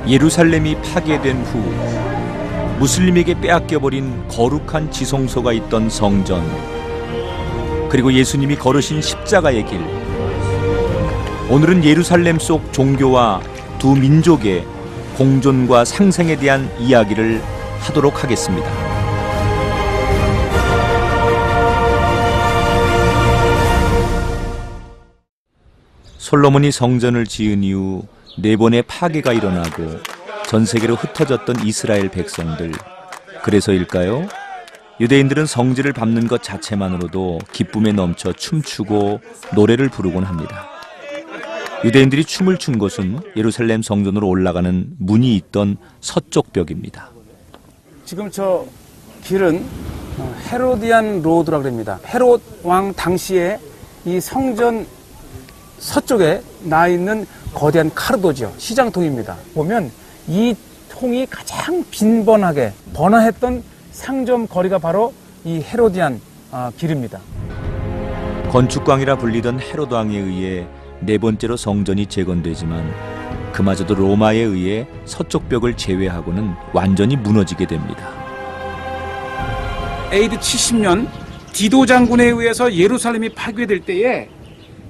예루살렘이 파괴된 후 무슬림에게 빼앗겨버린 거룩한 지성소가 있던 성전, 그리고 예수님이 걸으신 십자가의 길, 오늘은 예루살렘 속 종교와 두 민족의 공존과 상생에 대한 이야기를 하도록 하겠습니다. 솔로몬이 성전을 지은 이후 4번의 파괴가 일어나고 전 세계로 흩어졌던 이스라엘 백성들, 그래서일까요? 유대인들은 성지를 밟는 것 자체만으로도 기쁨에 넘쳐 춤추고 노래를 부르곤 합니다. 유대인들이 춤을 춘 곳은 예루살렘 성전으로 올라가는 문이 있던 서쪽 벽입니다. 지금 저 길은 헤로디안 로드라고 합니다. 헤롯 왕 당시에 이 성전 서쪽에 나 있는 거대한 카르도죠. 시장통입니다. 보면 이 통이 가장 빈번하게 번화했던 상점 거리가 바로 이 헤로디안 길입니다. 건축광이라 불리던 헤로드 왕에 의해 4번째로 성전이 재건되지만 그마저도 로마에 의해 서쪽 벽을 제외하고는 완전히 무너지게 됩니다. AD 70년 디도 장군에 의해서 예루살렘이 파괴될 때에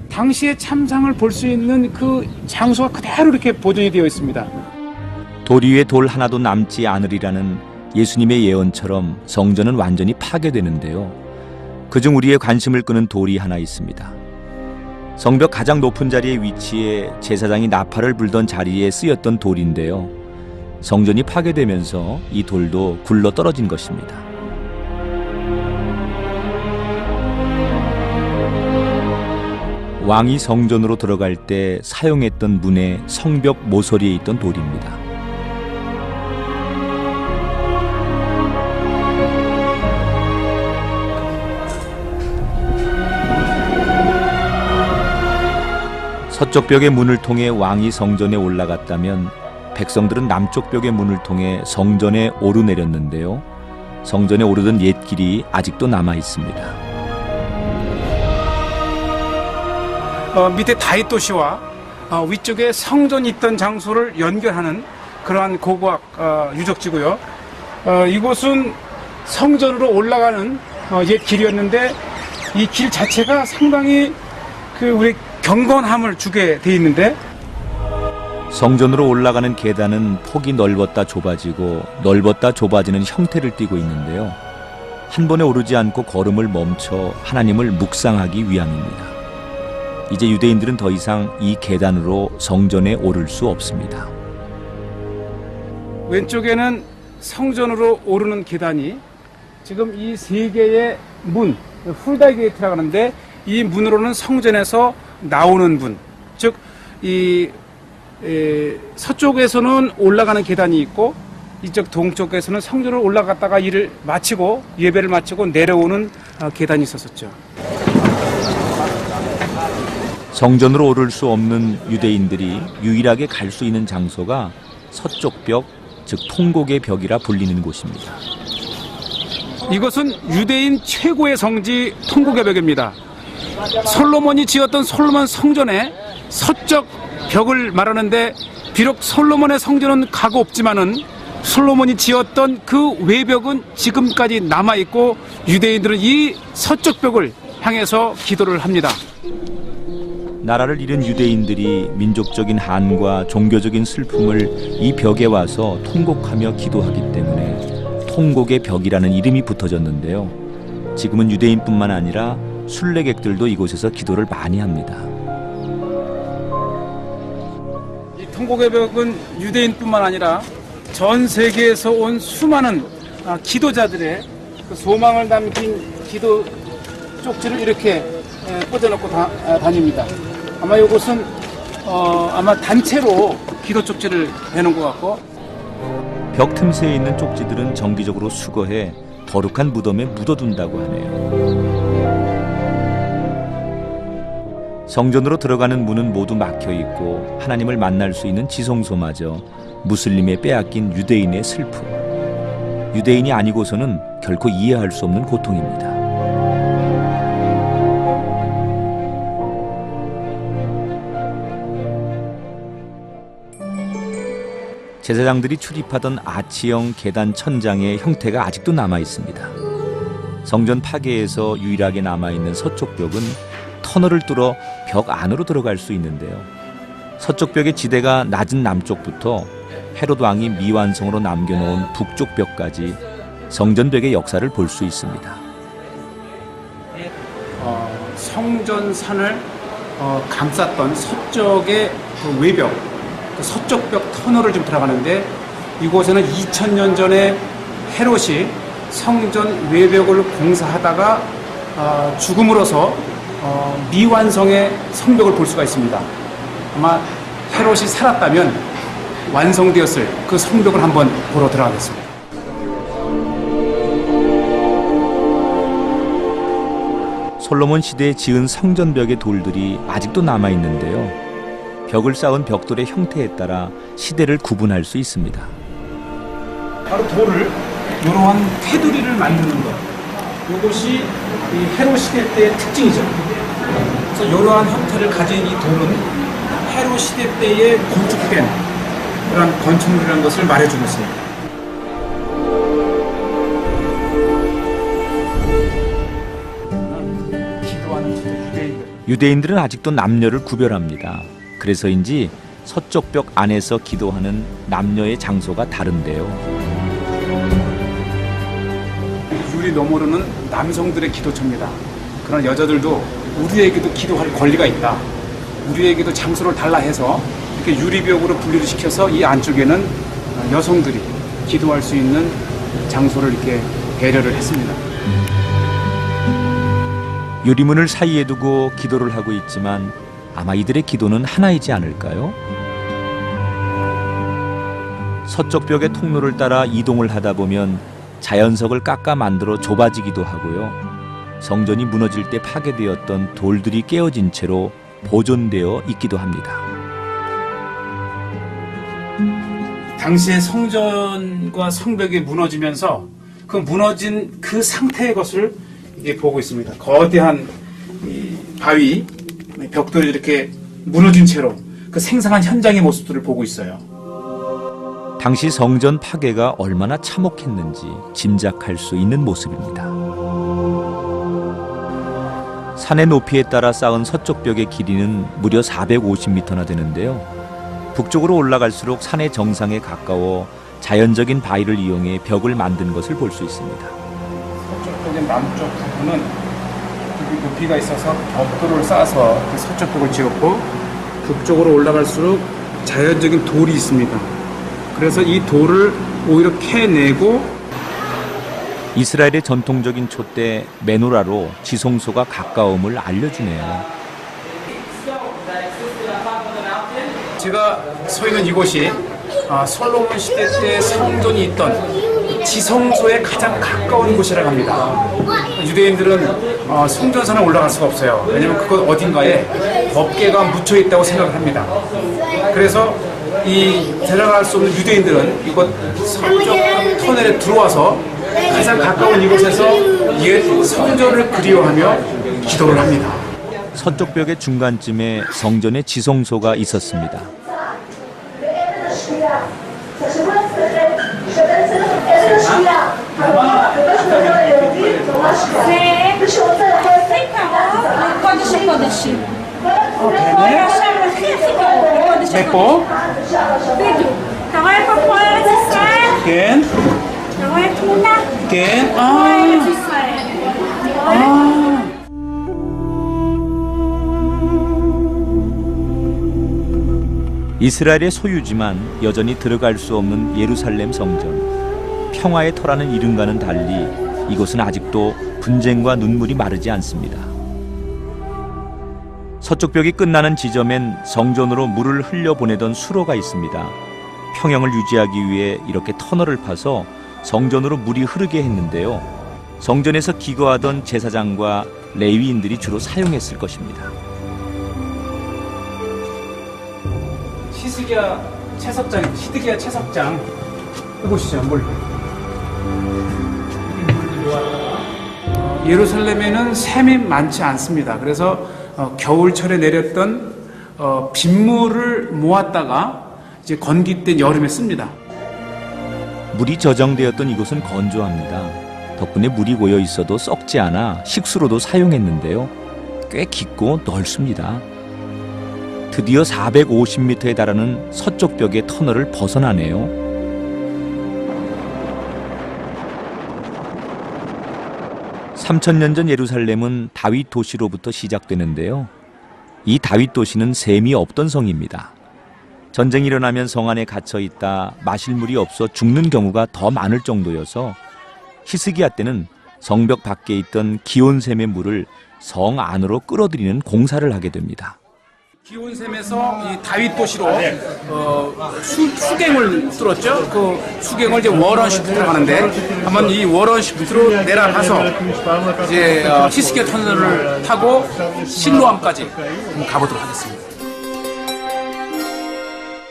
당시의 참상을 볼 수 있는 그 장소가 그대로 이렇게 보존이 되어 있습니다. 돌 위에 돌 하나도 남지 않으리라는 예수님의 예언처럼 성전은 완전히 파괴되는데요. 그중 우리의 관심을 끄는 돌이 하나 있습니다. 성벽 가장 높은 자리에 위치해 제사장이 나팔을 불던 자리에 쓰였던 돌인데요. 성전이 파괴되면서 이 돌도 굴러 떨어진 것입니다. 왕이 성전으로 들어갈 때 사용했던 문의 성벽 모서리에 있던 돌입니다. 서쪽 벽의 문을 통해 왕이 성전에 올라갔다면 백성들은 남쪽 벽의 문을 통해 성전에 오르내렸는데요. 성전에 오르던 옛길이 아직도 남아 있습니다. 밑에 다윗 도시와 위쪽에 성전이 있던 장소를 연결하는 그러한 고고학 유적지고요. 이곳은 성전으로 올라가는 옛 길이었는데 이 길 자체가 상당히 우리 경건함을 주게 돼 있는데, 성전으로 올라가는 계단은 폭이 넓었다 좁아지고 넓었다 좁아지는 형태를 띠고 있는데요. 한 번에 오르지 않고 걸음을 멈춰 하나님을 묵상하기 위함입니다. 이제 유대인들은 더 이상 이 계단으로 성전에 오를 수 없습니다. 왼쪽에는 성전으로 오르는 계단이 지금 이 3개의 문, 훌다이 게이트라고 하는데, 이 문으로는 성전에서 나오는 문, 즉 이 서쪽에서는 올라가는 계단이 있고 이쪽 동쪽에서는 성전으로 올라갔다가 일을 마치고 예배를 마치고 내려오는 계단이 있었었죠. 성전으로 오를 수 없는 유대인들이 유일하게 갈 수 있는 장소가 서쪽 벽, 즉 통곡의 벽이라 불리는 곳입니다. 이것은 유대인 최고의 성지 통곡의 벽입니다. 솔로몬이 지었던 솔로몬 성전의 서쪽 벽을 말하는데, 비록 솔로몬의 성전은 가고 없지만은 솔로몬이 지었던 그 외벽은 지금까지 남아있고 유대인들은 이 서쪽 벽을 향해서 기도를 합니다. 나라를 잃은 유대인들이 민족적인 한과 종교적인 슬픔을 이 벽에 와서 통곡하며 기도하기 때문에 통곡의 벽이라는 이름이 붙어졌는데요. 지금은 유대인뿐만 아니라 순례객들도 이곳에서 기도를 많이 합니다. 이 통곡의 벽은 유대인뿐만 아니라 전 세계에서 온 수많은 기도자들의 그 소망을 담긴 기도 쪽지를 이렇게 꽂아놓고 다닙니다. 아마 이곳은 아마 단체로 기도 쪽지를 해놓은 것 같고, 벽 틈새에 있는 쪽지들은 정기적으로 수거해 거룩한 무덤에 묻어둔다고 하네요. 성전으로 들어가는 문은 모두 막혀 있고 하나님을 만날 수 있는 지성소마저 무슬림에 빼앗긴 유대인의 슬픔, 유대인이 아니고서는 결코 이해할 수 없는 고통입니다. 제사장들이 출입하던 아치형 계단 천장의 형태가 아직도 남아 있습니다. 성전 파괴에서 유일하게 남아있는 서쪽 벽은 터널을 뚫어 벽 안으로 들어갈 수 있는데요. 서쪽 벽의 지대가 낮은 남쪽부터 헤롯 왕이 미완성으로 남겨놓은 북쪽 벽까지 성전 벽의 역사를 볼 수 있습니다. 성전산을 감쌌던 서쪽의 그 외벽, 그 서쪽 벽 터널을 좀 들어가는데 이곳에는 2000년 전에 헤롯이 성전 외벽을 공사하다가 죽음으로써 미완성의 성벽을 볼 수가 있습니다. 아마 헤롯이 살았다면 완성되었을 그 성벽을 한번 보러 들어가겠습니다. 솔로몬 시대에 지은 성전벽의 돌들이 아직도 남아 있는데요. 벽을 쌓은 벽돌의 형태에 따라 시대를 구분할 수 있습니다. 바로 돌을 이러한 테두리를 만드는 것. 이것이 이 헤롯 시대 때의 특징이죠. 그래서 이러한 형태를 가진 이 돌은 헤롯 시대 때에 건축된 그런 건축물이라는 것을 말해주고 있습니다. 유대인들은 아직도 남녀를 구별합니다. 그래서인지 서쪽 벽 안에서 기도하는 남녀의 장소가 다른데요. 유리 너머로는 남성들의 기도처입니다. 그러나 여자들도 우리에게도 기도할 권리가 있다. 우리에게도 장소를 달라 해서 이렇게 유리벽으로 분리를 시켜서 이 안쪽에는 여성들이 기도할 수 있는 장소를 이렇게 배려를 했습니다. 유리문을 사이에 두고 기도를 하고 있지만 아마 이들의 기도는 하나이지 않을까요? 서쪽 벽의 통로를 따라 이동을 하다 보면 자연석을 깎아 만들어 좁아지기도 하고요. 성전이 무너질 때 파괴되었던 돌들이 깨어진 채로 보존되어 있기도 합니다. 당시의 성전과 성벽이 무너지면서 그 무너진 그 상태의 것을 이제 보고 있습니다. 거대한 이 바위, 벽돌이 이렇게 무너진 채로 그 생생한 현장의 모습들을 보고 있어요. 당시 성전 파괴가 얼마나 참혹했는지 짐작할 수 있는 모습입니다. 산의 높이에 따라 쌓은 서쪽 벽의 길이는 무려 450m나 되는데요. 북쪽으로 올라갈수록 산의 정상에 가까워 자연적인 바위를 이용해 벽을 만든 것을 볼 수 있습니다. 서쪽 벽의 남쪽 부분은 높이가 있어서 벽돌을 쌓아서 그 서쪽 벽을 지었고 북쪽으로 올라갈수록 자연적인 돌이 있습니다. 그래서 이 돌을 오히려 캐내고 이스라엘의 전통적인 촛대 메노라로 지성소가 가까움을 알려주네요. 제가 서 있는 이곳이 솔로몬 시대 때 성전이 있던 지성소에 가장 가까운 곳이라고 합니다. 유대인들은 성전산에 올라갈 수가 없어요. 왜냐하면 그곳 어딘가에 법궤가 묻혀 있다고 생각을 합니다. 그래서 이 들어갈 수 없는 유대인들은 이곳 성전 터널에 들어와서 가장 가까운 이곳에서 옛 성전을 그리워하며 기도를 합니다. 서쪽 벽의 중간쯤에 성전의 지성소가 있었습니다. 맵고 כן, כן, 이스라엘의 소유지만 여전히 들어갈 수 없는 예루살렘 성전. 평화의 터라는 이름과는 달리 이곳은 아직도 분쟁과 눈물이 마르지 않습니다. 서쪽 벽이 끝나는 지점엔 성전으로 물을 흘려보내던 수로가 있습니다. 평형을 유지하기 위해 이렇게 터널을 파서 성전으로 물이 흐르게 했는데요. 성전에서 기거하던 제사장과 레위인들이 주로 사용했을 것입니다. 시드기야 채석장 해보시죠. 물. 예루살렘에는 샘이 많지 않습니다. 그래서 겨울철에 내렸던 빗물을 모았다가 이제 건기된 여름에 씁니다. 물이 저장되었던 이곳은 건조합니다. 덕분에 물이 고여 있어도 썩지 않아 식수로도 사용했는데요. 꽤 깊고 넓습니다. 드디어 450m에 달하는 서쪽 벽의 터널을 벗어나네요. 3000년 전 예루살렘은 다윗 도시로부터 시작되는데요. 이 다윗 도시는 샘이 없던 성입니다. 전쟁이 일어나면 성 안에 갇혀 있다 마실 물이 없어 죽는 경우가 더 많을 정도여서 히스기야 때는 성벽 밖에 있던 기온샘의 물을 성 안으로 끌어들이는 공사를 하게 됩니다. 기온샘에서 이 다윗 도시로 수갱을 뚫었죠. 그 수갱을 이제 워런시프트라고 하는데 한번 이 워런시프트로 내려가서 이제 히스기야 터널을 타고 실로암까지 한번 가보도록 하겠습니다.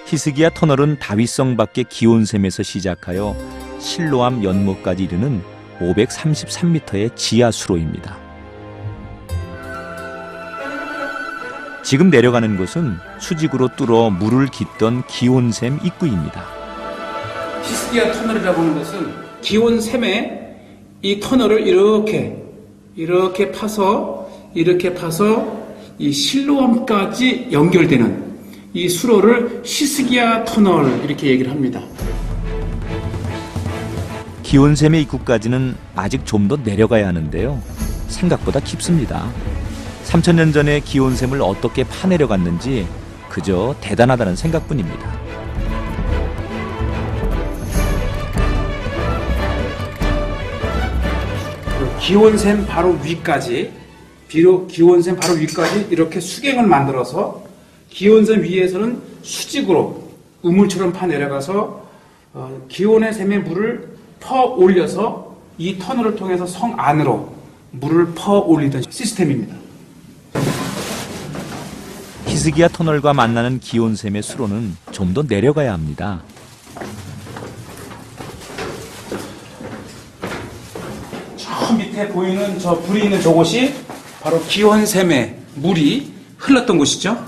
히스기야 터널은 다윗성 밖의 기온샘에서 시작하여 실로암 연못까지 이르는 533m의 지하 수로입니다. 지금 내려가는 곳은 수직으로 뚫어 물을 깃던 기온샘 입구입니다. 히스기야 터널이라고 하는 것은 기온샘에 이 터널을 이렇게 파서 이 실로암까지 연결되는 이 수로를 히스기야 터널 이렇게 얘기를 합니다. 기온샘의 입구까지는 아직 좀 더 내려가야 하는데요. 생각보다 깊습니다. 3000년 전에 기온샘을 어떻게 파내려갔는지 그저 대단하다는 생각뿐입니다. 기온샘 바로 위까지 이렇게 수갱을 만들어서 기온샘 위에서는 수직으로 우물처럼 파 내려가서 기온의 샘의 물을 퍼 올려서 이 터널을 통해서 성 안으로 물을 퍼 올리던 시스템입니다. 히스기야 터널과 만나는 기온샘의 수로는 좀 더 내려가야 합니다. 저 밑에 보이는 저 불이 있는 저곳이 바로 기온샘의 물이 흘렀던 곳이죠.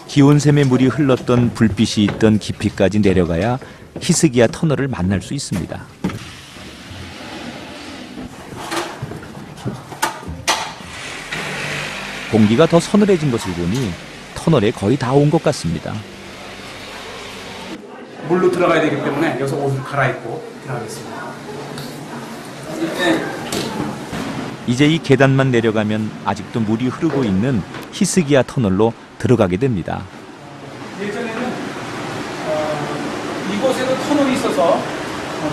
기온샘의 물이 흘렀던 불빛이 있던 깊이까지 내려가야 히스기야 터널을 만날 수 있습니다. 공기가 더 서늘해진 것을 보니 터널에 거의 다 온 것 같습니다. 물로 들어가야 되기 때문에 여기서 옷을 갈아입고 들어가겠습니다. 이제 이 계단만 내려가면 아직도 물이 흐르고 있는 히스기야 터널로 들어가게 됩니다. 예전에는 이곳에도 터널이 있어서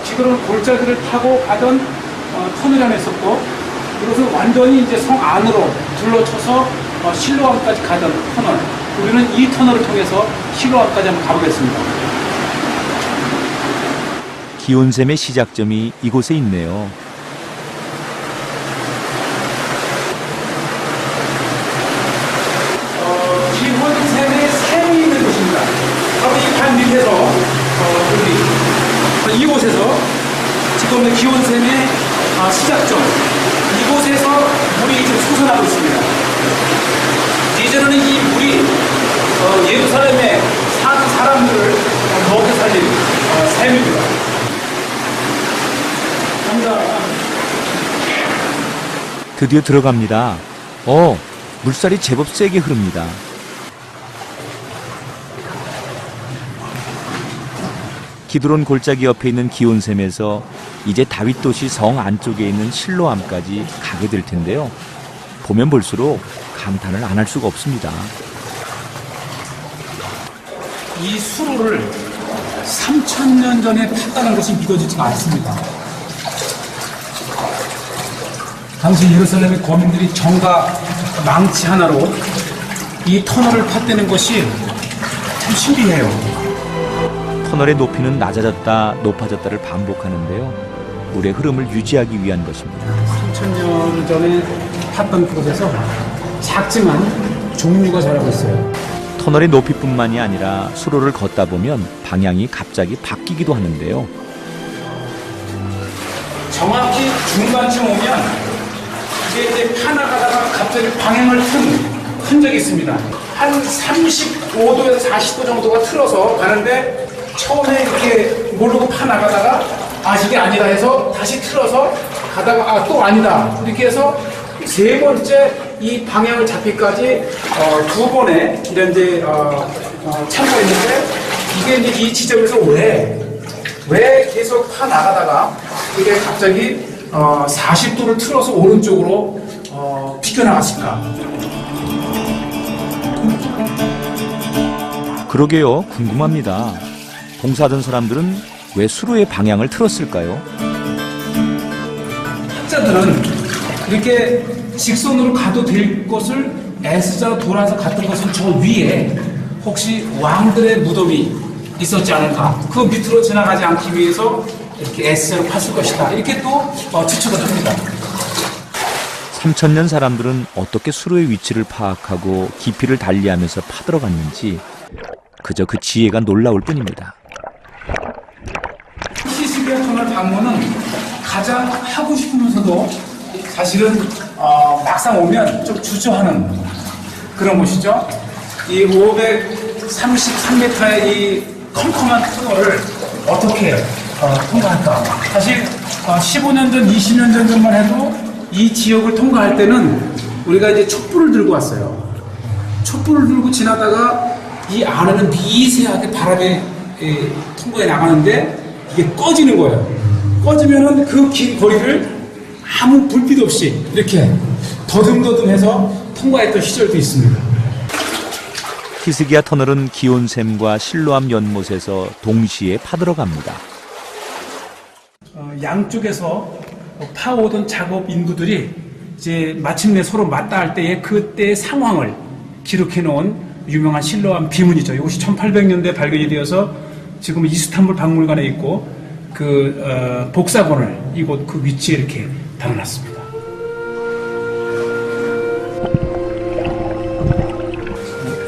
지금은 골짜기를 타고 가던 터널이 하나 있었고 이것은 완전히 이제 성 안으로 둘러쳐서 실로암까지 가던 터널. 우리는 이 터널을 통해서 실로암까지 한번 가보겠습니다. 기온샘의 시작점이 이곳에 있네요. 기온샘의 샘이 있는 곳입니다. 바로 이 반 밑에서 이곳에서 지금 기온샘의 시작점 이곳에서 물이 지금 솟아나고 있습니다. 예전에는 이 물이 예루살렘에 사는 사람들을 먹여 살린 샘입니다. 감사합니다. 드디어 들어갑니다. 물살이 제법 세게 흐릅니다. 기드론 골짜기 옆에 있는 기온샘에서 이제 다윗 도시 성 안쪽에 있는 실로암까지 가게 될 텐데요. 보면 볼수록 감탄을 안 할 수가 없습니다. 이 수로를 3000년 전에 탔다는 것이 믿어지지가 않습니다. 당시 예루살렘의 거민들이 정과 망치 하나로 이 터널을 팠다는 것이 참 신비해요. 터널의 높이는 낮아졌다 높아졌다를 반복하는데요. 물의 흐름을 유지하기 위한 것입니다. 3000년 전에 탔던 그곳에서 작지만 종류가 자라고 있어요. 터널의 높이뿐만이 아니라 수로를 걷다 보면 방향이 갑자기 바뀌기도 하는데요. 정확히 중간쯤 오면 이게 이제 파나가다가 갑자기 방향을 튼 흔적이 있습니다. 한 35도에서 40도 정도가 틀어서 가는데 처음에 이렇게 모르고 파 나가다가 이게 아니다 해서 다시 틀어서 가다가 또 아니다 이렇게 해서 세 번째 이 방향을 잡기까지 두 번의 이런 이제 참고했는데 이게 이제 이 지점에서 왜 계속 파 나가다가 이게 갑자기 40도를 틀어서 오른쪽으로 비껴나갔을까? 그러게요. 궁금합니다. 봉사하던 사람들은 왜 수로의 방향을 틀었을까요? 학자들은 이렇게 직선으로 가도 될 것을 S자로 돌아서 갔던 것은 저 위에 혹시 왕들의 무덤이 있었지 않을까? 그 밑으로 지나가지 않기 위해서 이렇게 S자로 팠을 것이다. 이렇게 또 추측을 합니다. 3000년 사람들은 어떻게 수로의 위치를 파악하고 깊이를 달리하면서 파들어갔는지 그저 그 지혜가 놀라울 뿐입니다. 히스기야 터널 방문은 가장 하고 싶으면서도 사실은 막상 오면 좀 주저하는 그런 곳이죠. 이 533m의 이 컴컴한 터널을 어떻게 통과할까? 사실 15년 전, 20년 전만 해도 이 지역을 통과할 때는 우리가 이제 촛불을 들고 왔어요. 촛불을 들고 지나다가 이 안에는 미세하게 바람에 통과해 나가는데 이게 꺼지는 거예요. 꺼지면은 그 긴 거리를 아무 불빛 없이 이렇게 더듬더듬해서 통과했던 시절도 있습니다. 히스기야 터널은 기온샘과 실로암 연못에서 동시에 파들어갑니다. 양쪽에서 파오던 작업 인부들이 이제 마침내 서로 맞닿을 때의 그때의 상황을 기록해 놓은 유명한 실로암 비문이죠. 이것이 1800년대에 발견이 되어서 지금 이스탄불 박물관에 있고 그 복사본을 이곳 그 위치에 이렇게 달아놨습니다.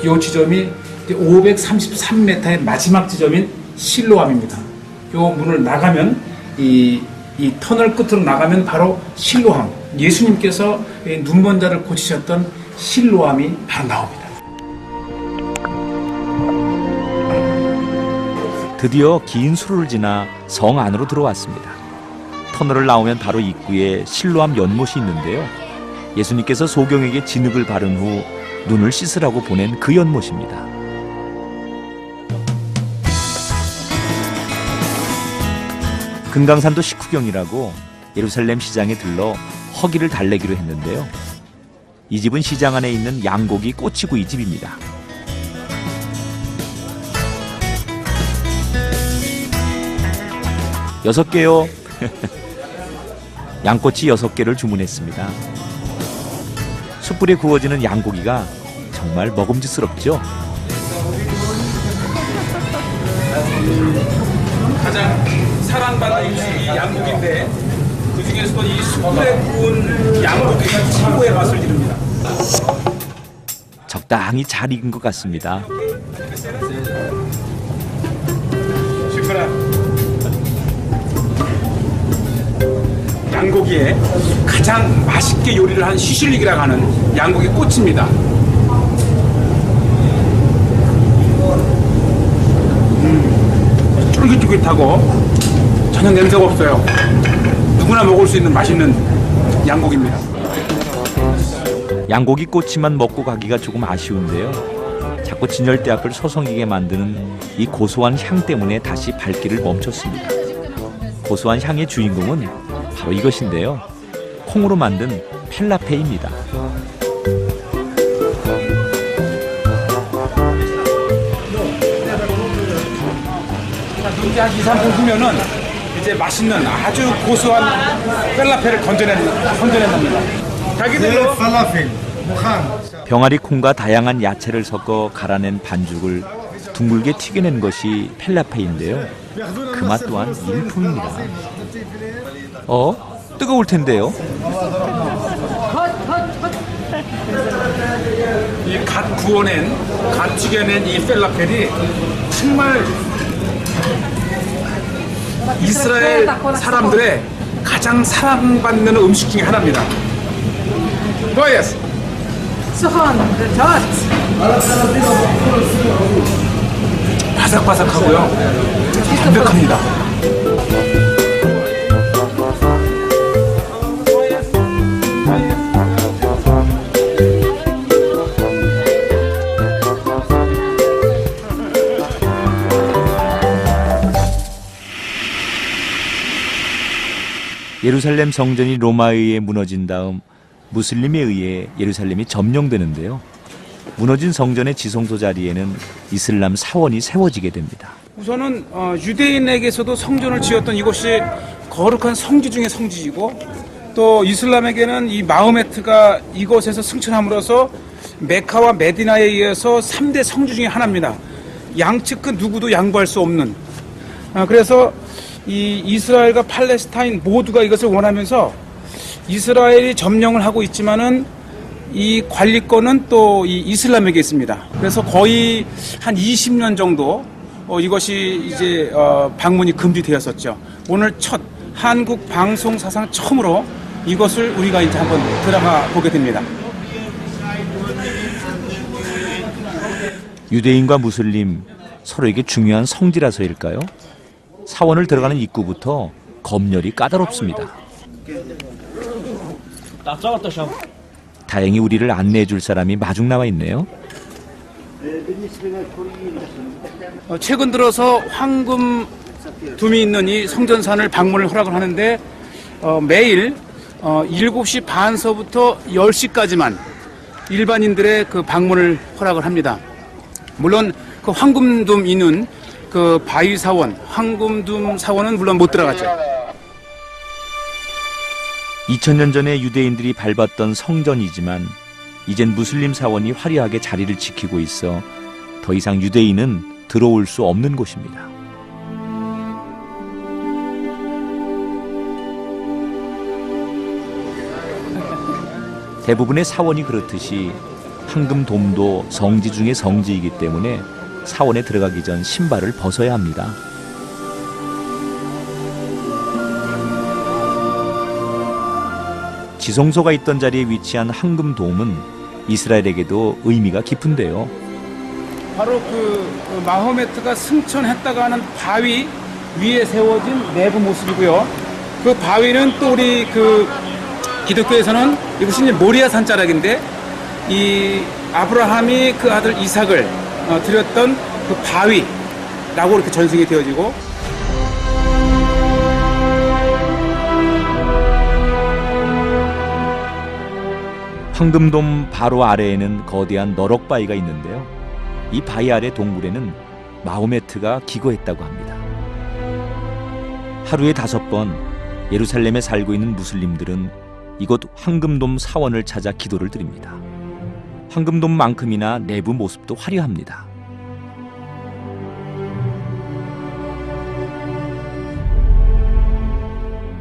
이 지점이 533m의 마지막 지점인 실로암입니다. 이 문을 나가면 이 터널 끝으로 나가면 바로 실로암, 예수님께서 눈먼자를 고치셨던 실로암이 바로 나옵니다. 드디어 긴 수로를 지나 성 안으로 들어왔습니다. 터널을 나오면 바로 입구에 실로암 연못이 있는데요. 예수님께서 소경에게 진흙을 바른 후 눈을 씻으라고 보낸 그 연못입니다. 금강산도 식후경이라고 예루살렘 시장에 들러 허기를 달래기로 했는데요. 이 집은 시장 안에 있는 양고기 꼬치구이 집입니다. 여섯 개요. 양꼬치 6개를 주문했습니다. 숯불에 구워지는 양고기가 정말 먹음직스럽죠. 가장 사랑받는 음식이 양고기인데 그 중에서도 이 숯불에 구운 양고기가 최고의 맛을 이룹니다. 적당히 잘 익은 것 같습니다. 양고기에 가장 맛있게 요리를 한 시실릭이라고 하는 양고기 꼬치입니다. 쫄깃쫄깃하고 전혀 냄새가 없어요. 누구나 먹을 수 있는 맛있는 양고기입니다. 양고기 꼬치만 먹고 가기가 조금 아쉬운데요. 자꾸 진열대 앞을 서성이게 만드는 이 고소한 향 때문에 다시 발길을 멈췄습니다. 고소한 향의 주인공은 바로 이것인데요. 콩으로 만든 펠라페입니다. 이제 한 2, 3분 후면은 이제 맛있는 아주 고소한 펠라페를 건져낸답니다. 자기들로 병아리 콩과 다양한 야채를 섞어 갈아낸 반죽을 둥글게 튀겨낸 것이 펠라페인데요. 그 맛 또한 일품입니다. 뜨거울 텐데요. 이 갓 구워낸, 갓 튀겨낸 이 펠라펠이 정말 이스라엘 사람들의 가장 사랑받는 음식 중에 하나입니다. Yes. 수헌, dust. 바삭바삭하고요. 담백합니다. 예루살렘 성전이 로마에 의해 무너진 다음 무슬림에 의해 예루살렘이 점령되는데요. 무너진 성전의 지성소 자리에는 이슬람 사원이 세워지게 됩니다. 우선은 유대인에게서도 성전을 지었던 이곳이 거룩한 성지 중의 성지이고, 또 이슬람에게는 이 마호메트가 이곳에서 승천함으로써 메카와 메디나에 의해서 3대 성지 중의 하나입니다. 양측 그 누구도 양보할 수 없는. 그래서 이 이스라엘과 팔레스타인 모두가 이것을 원하면서 이스라엘이 점령을 하고 있지만은 이 관리권은 또 이 이슬람에게 있습니다. 그래서 거의 한 20년 정도 이것이 이제 방문이 금지되었었죠. 오늘 첫 한국 방송 사상 처음으로 이것을 우리가 이제 한번 들어가 보게 됩니다. 유대인과 무슬림 서로에게 중요한 성지라서일까요? 사원을 들어가는 입구부터 검열이 까다롭습니다. 다행히 우리를 안내해 줄 사람이 마중 나와 있네요. 최근 들어서 황금 둠이 있는 이 성전산을 방문을 허락을 하는데 매일 7시 반서부터 10시까지만 일반인들의 그 방문을 허락을 합니다. 물론 그 황금둠 있는 그 바위 사원, 황금둠 사원은 물론 못 들어가죠. 2000년 전에 유대인들이 밟았던 성전이지만 이젠 무슬림 사원이 화려하게 자리를 지키고 있어 더 이상 유대인은 들어올 수 없는 곳입니다. 대부분의 사원이 그렇듯이 황금돔도 성지 중의 성지이기 때문에 사원에 들어가기 전 신발을 벗어야 합니다. 지성소가 있던 자리에 위치한 황금돔은 이스라엘에게도 의미가 깊은데요. 바로 그 마호메트가 승천했다가 하는 바위 위에 세워진 내부 모습이고요. 그 바위는 또 우리 그 기독교에서는 이것이 이제 모리아 산자락인데 이 아브라함이 그 아들 이삭을 드렸던 그 바위라고 이렇게 전승이 되어지고, 황금돔 바로 아래에는 거대한 너럭바위가 있는데요. 이 바위 아래 동굴에는 마호메트가 기거했다고 합니다. 하루에 5번 예루살렘에 살고 있는 무슬림들은 이곳 황금돔 사원을 찾아 기도를 드립니다. 황금돔만큼이나 내부 모습도 화려합니다.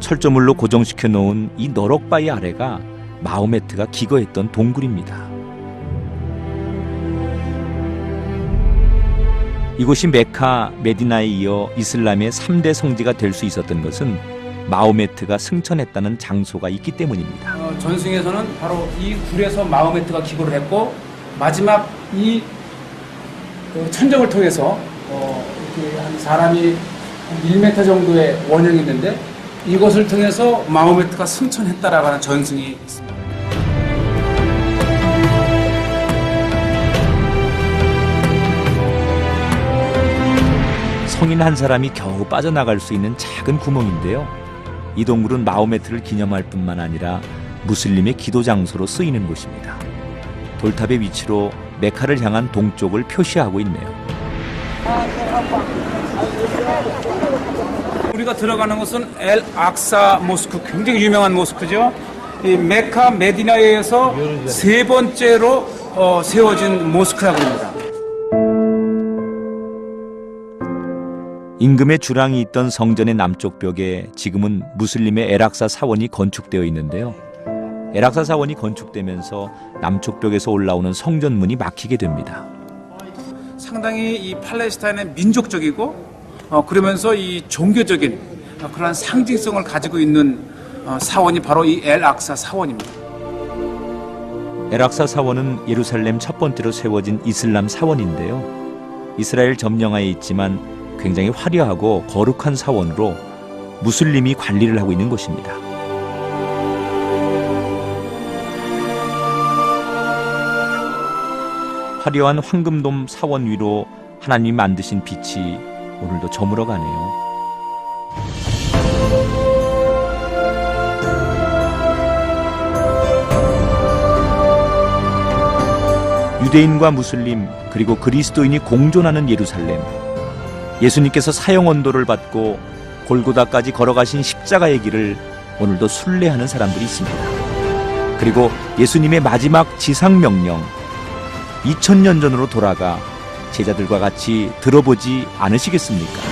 철조물로 고정시켜 놓은 이 너럭바위 아래가 마호메트가 기거했던 동굴입니다. 이곳이 메카, 메디나에 이어 이슬람의 3대 성지가 될 수 있었던 것은 마호메트가 승천했다는 장소가 있기 때문입니다. 전승에서는 바로 이 굴에서 마호메트가 기거를 했고, 마지막 이 천정을 통해서 이렇게 한 사람이 한 1m 정도의 원형이 있는데 이것을 통해서 마호메트가 승천했다라고 하는 전승이 있습니다. 성인 한 사람이 겨우 빠져나갈 수 있는 작은 구멍인데요. 이 동굴은 마호메트를 기념할 뿐만 아니라 무슬림의 기도 장소로 쓰이는 곳입니다. 돌탑의 위치로 메카를 향한 동쪽을 표시하고 있네요. 우리가 들어가는 곳은 엘 악사 모스크, 굉장히 유명한 모스크죠. 이 메카 메디나에서 3번째로 세워진 모스크라고 합니다. 임금의 주랑이 있던 성전의 남쪽 벽에 지금은 무슬림의 엘악사 사원이 건축되어 있는데요. 엘악사 사원이 건축되면서 남쪽 벽에서 올라오는 성전문이 막히게 됩니다. 상당히 이 팔레스타인의 민족적이고 그러면서 이 종교적인 그러한 상징성을 가지고 있는 사원이 바로 이 엘 악사 사원입니다. 에락사 사원은 예루살렘 첫 번째로 세워진 이슬람 사원인데요. 이스라엘 점령하에 있지만 굉장히 화려하고 거룩한 사원으로 무슬림이 관리를 하고 있는 곳입니다. 화려한 황금돔 사원 위로 하나님이 만드신 빛이 오늘도 저물어 가네요. 유대인과 무슬림 그리고 그리스도인이 공존하는 예루살렘. 예수님께서 사형 언도를 받고 골고다까지 걸어가신 십자가의 길을 오늘도 순례하는 사람들이 있습니다. 그리고 예수님의 마지막 지상 명령, 2000년 전으로 돌아가 제자들과 같이 들어보지 않으시겠습니까?